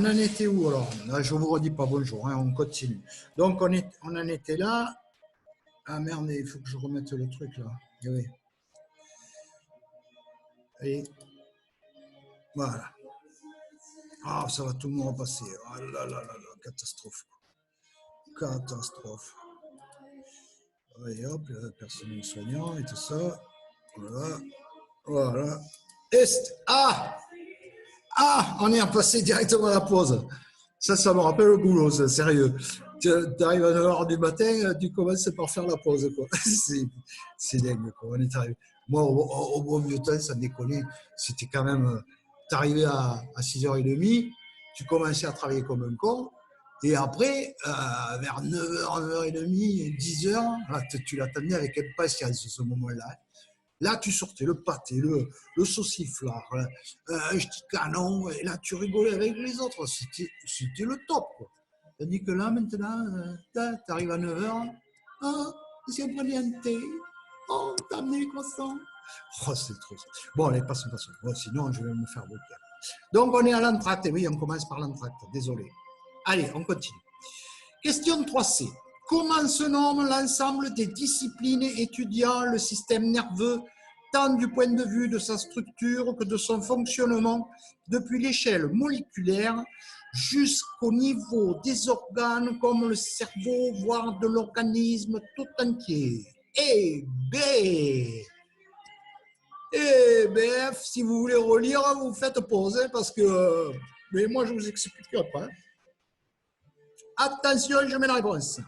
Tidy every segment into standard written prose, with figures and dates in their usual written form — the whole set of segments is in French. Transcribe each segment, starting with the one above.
on en était où alors? Je ne vous redis pas bonjour, hein, on continue. Donc, on en était là. Ah merde, il faut que je remette le truc là. Et oui. Et voilà. Ah, ça va tout me repasser. Oh là là là là, catastrophe. Catastrophe. Et hop, le personnel soignant et tout ça. Voilà. Voilà. Ah, on est repassé directement à la pause. Ça me rappelle le boulot, c'est sérieux. Tu arrives à 9h du matin, tu commences par faire la pause, quoi. C'est dingue, quoi. On est arrivé. Moi, au bon vieux temps, ça déconnait. C'était quand même. Tu arrivais à 6h30, tu commençais à travailler comme un con. Et après, vers 9h, 9h30, 10h, là, tu l'attendais avec impatience, ce moment-là. Là, tu sortais le pâté, le sauciflard, un petit canon, et là, tu rigolais avec les autres. C'était le top, quoi. Tandis que là, maintenant, tu arrives à 9h, j'ai pris un thé, t'as amené les croissants. Oh, c'est trop ça. Bon, allez, passons. Bon, sinon, je vais me faire bloquer. Donc, on est à l'entracte, et oui, on commence par l'entracte, désolé. Allez, on continue. Question 3C. Comment se nomme l'ensemble des disciplines étudiant le système nerveux, tant du point de vue de sa structure que de son fonctionnement, depuis l'échelle moléculaire jusqu'au niveau des organes comme le cerveau, voire de l'organisme tout entier? Eh bien, si vous voulez relire, vous faites pause, parce que mais moi, je vous expliquerai pas. Attention, je mets la réponse.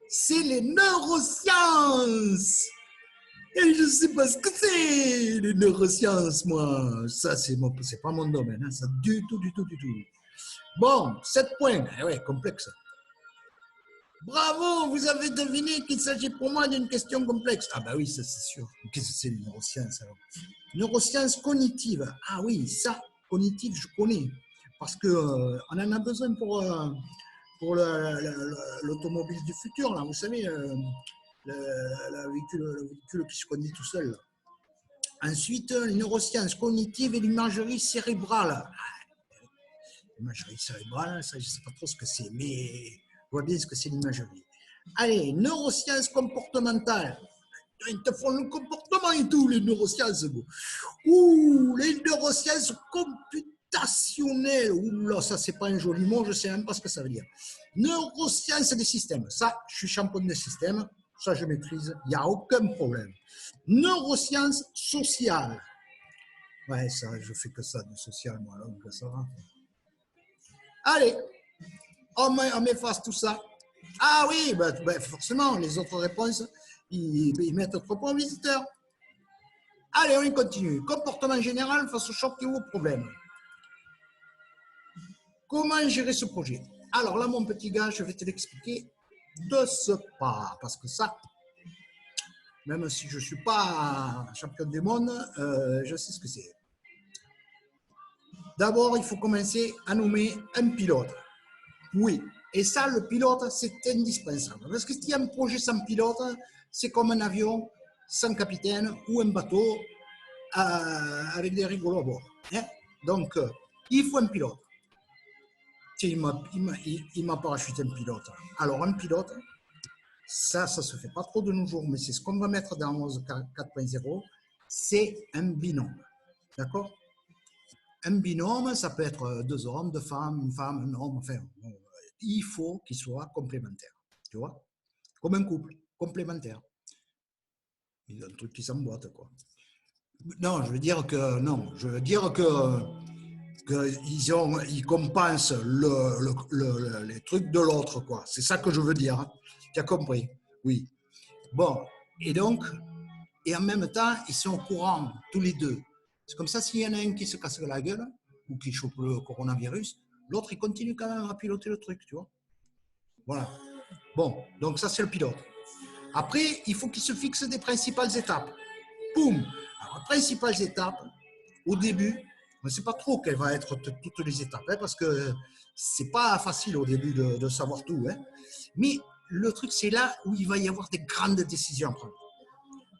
C'est les neurosciences. Et je ne sais pas ce que c'est, les neurosciences, moi. Ça, c'est pas mon domaine, hein, ça, du tout. Bon, 7 points. Eh ouais, complexe. Bravo, vous avez deviné qu'il s'agit pour moi d'une question complexe. Ah bah oui, ça c'est sûr. Qu'est-ce que c'est les neurosciences alors? Neurosciences cognitives. Ah oui, ça, cognitive, je connais. Parce qu'on en a besoin pour l'automobile du futur, là, vous savez, le véhicule qui se conduit tout seul. Là. Ensuite, les neurosciences cognitives et l'imagerie cérébrale. L'imagerie cérébrale, ça, je ne sais pas trop ce que c'est, mais je vois bien ce que c'est l'imagerie. Allez, neurosciences comportementales. Ils te font le comportement et tout, les neurosciences. Ouh, les neurosciences computationnelles. Ouh là, ça, c'est pas un joli mot, je ne sais même pas ce que ça veut dire. Neurosciences des systèmes. Ça, je suis champion des systèmes. Ça, je maîtrise. Il n'y a aucun problème. Neurosciences sociales. Ouais, ça, je fais que ça, du social, moi, donc ça va. Allez, on m'efface tout ça. Ah oui, ben, forcément, les autres réponses, ils mettent trop pour visiteur. Allez, on continue. Comportement général face au choc et au problème. Comment gérer ce projet? Alors là, mon petit gars, je vais te l'expliquer de ce pas. Parce que ça, même si je ne suis pas champion du monde, je sais ce que c'est. D'abord, il faut commencer à nommer un pilote. Oui, et ça, le pilote, c'est indispensable. Parce que s'il y a un projet sans pilote, c'est comme un avion sans capitaine ou un bateau avec des rigolos à bord. Hein? Donc, il faut un pilote. Il m'a parachuté un pilote. Alors, un pilote, ça se fait pas trop de nos jours, mais c'est ce qu'on va mettre dans 4.0, c'est un binôme. D'accord? Un binôme, ça peut être 2 hommes, 2 femmes, une femme, un homme, enfin, il faut qu'il soit complémentaire. Tu vois? Comme un couple, complémentaire. Il y a un truc qui s'emboîte, quoi. Non, je veux dire que ils compensent les trucs de l'autre, quoi. C'est ça que je veux dire. Hein. Tu as compris? Oui. Bon, et donc, et en même temps, ils sont au courant, tous les deux. C'est comme ça, s'il y en a un qui se casse la gueule, ou qui chope le coronavirus, l'autre, il continue quand même à piloter le truc, tu vois. Voilà. Bon, donc ça, c'est le pilote. Après, il faut qu'il se fixe des principales étapes. Poum! Alors, principales étapes, au début, on ne sait pas trop quelles vont être toutes les étapes, hein, parce que c'est pas facile au début de savoir tout. Hein. Mais le truc, c'est là où il va y avoir des grandes décisions à prendre.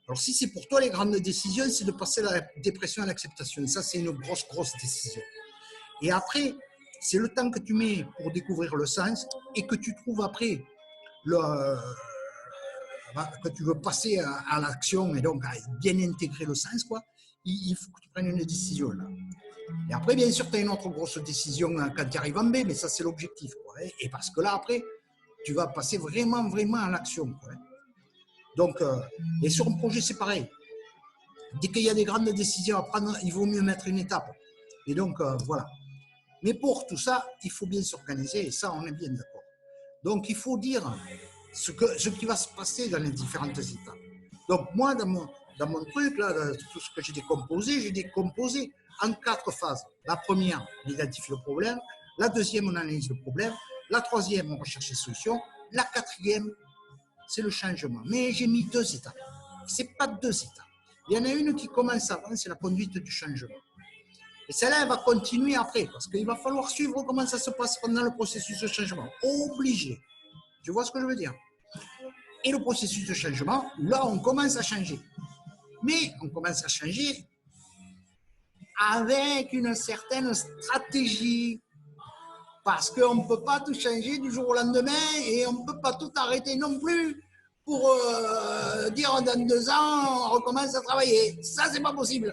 Alors, si c'est pour toi, les grandes décisions, c'est de passer de la dépression à l'acceptation. Ça, c'est une grosse décision. Et après, c'est le temps que tu mets pour découvrir le sens et que tu trouves après que tu veux passer à l'action et donc à bien intégrer le sens, quoi. Il faut que tu prennes une décision là. Et après, bien sûr, tu as une autre grosse décision quand tu arrives en B, mais ça, c'est l'objectif, quoi. Et parce que là, après, tu vas passer vraiment, vraiment à l'action, quoi. Donc, et sur un projet, c'est pareil. Dès qu'il y a des grandes décisions à prendre, il vaut mieux mettre une étape. Et donc, voilà. Mais pour tout ça, il faut bien s'organiser, et ça, on est bien d'accord. Donc, il faut dire ce qui va se passer dans les différentes étapes. Donc, moi, dans mon truc, là, tout ce que j'ai décomposé en 4 phases. La première, on identifie le problème. La deuxième, on analyse le problème. La troisième, on recherche les solutions. La quatrième, c'est le changement. Mais j'ai mis 2 étapes. Ce n'est pas 2 étapes. Il y en a une qui commence avant, c'est la conduite du changement. Et celle-là, elle va continuer après, parce qu'il va falloir suivre comment ça se passe pendant le processus de changement. Obligé. Tu vois ce que je veux dire? Et le processus de changement, là, on commence à changer. Mais on commence à changer avec une certaine stratégie. Parce qu'on ne peut pas tout changer du jour au lendemain et on ne peut pas tout arrêter non plus pour dire dans 2 ans, on recommence à travailler. Ça, c'est pas possible.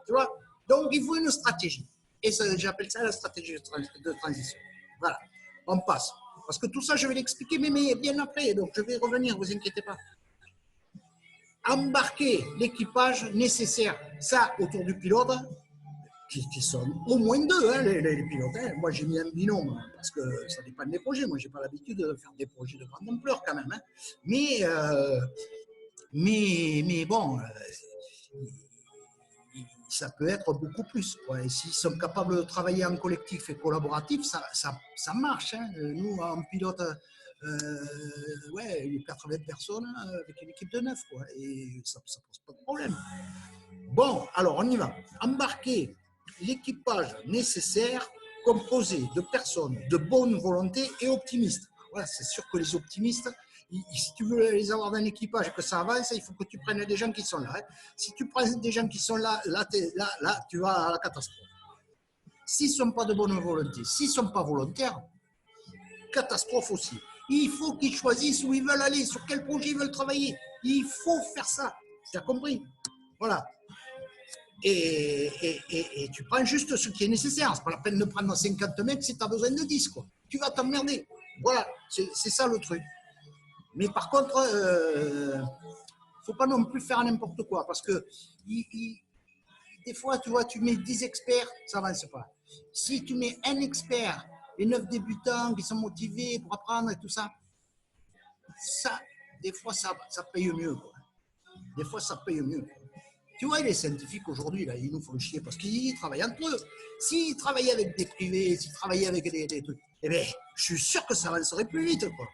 Tu vois? Donc, il faut une stratégie. Et j'appelle ça la stratégie de transition. Voilà. On passe. Parce que tout ça, je vais l'expliquer, mais bien après. Donc, je vais revenir, ne vous inquiétez pas. Embarquer l'équipage nécessaire. Ça, autour du pilote, qui sont au moins 2, hein, les pilotes. Hein. Moi, j'ai mis un binôme parce que ça dépend des projets. Moi, je n'ai pas l'habitude de faire des projets de grande ampleur quand même. Hein. Mais bon, ça peut être beaucoup plus. Quoi. Et s'ils sont capables de travailler en collectif et collaboratif, ça marche. Hein. Nous, on pilote 80 personnes avec une équipe de 9. Quoi. Et ça ne pose pas de problème. Bon, alors on y va. Embarquer l'équipage nécessaire composé de personnes de bonne volonté et optimistes. Voilà, c'est sûr que les optimistes, si tu veux les avoir dans l'équipage et que ça avance, il faut que tu prennes des gens qui sont là. Hein. Si tu prends des gens qui sont là, tu vas à la catastrophe. S'ils ne sont pas de bonne volonté, s'ils ne sont pas volontaires, catastrophe aussi. Il faut qu'ils choisissent où ils veulent aller, sur quel projet ils veulent travailler. Il faut faire ça. Tu as compris? Voilà. Et tu prends juste ce qui est nécessaire. C'est pas la peine de prendre 50 mecs si tu as besoin de 10. Quoi. Tu vas t'emmerder. Voilà, c'est ça le truc. Mais par contre, faut pas non plus faire n'importe quoi. Parce que des fois, tu vois, tu mets 10 experts, ça avance pas. Si tu mets un expert et 9 débutants qui sont motivés pour apprendre et tout ça, des fois, ça paye mieux. Quoi. Des fois, ça paye mieux. Tu vois, les scientifiques aujourd'hui, là, ils nous font chier parce qu'ils travaillent entre eux. S'ils travaillaient avec des privés, s'ils travaillaient avec des trucs, eh bien, je suis sûr que ça avancerait plus vite, quoi.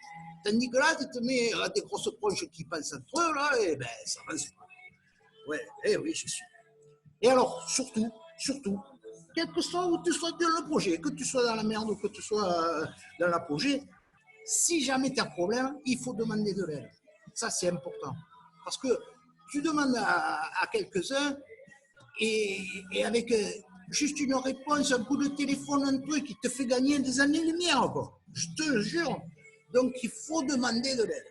Tandis que là, tu te mets à des grosses tronches qui pensent entre eux, là, et ben, ça avance pas. Ouais, eh oui, je suis. Et alors, surtout, quel que soit où tu sois dans le projet, que tu sois dans la merde ou que tu sois dans l'apogée, si jamais tu as un problème, il faut demander de l'aide. Ça, c'est important. Parce que tu demandes à quelques-uns et avec juste une réponse, un coup de téléphone, un truc qui te fait gagner des années-lumière. Je te jure. Donc, il faut demander de l'aide.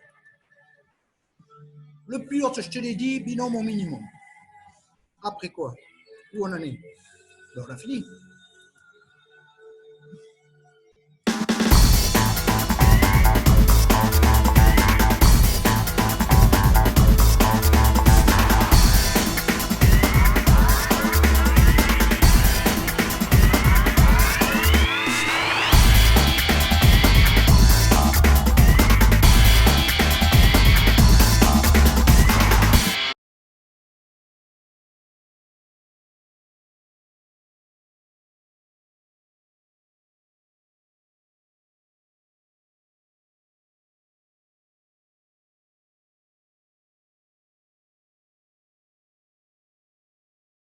Le pilote, je te l'ai dit, binôme au minimum. Après quoi? Où on en est? Ben, on a fini.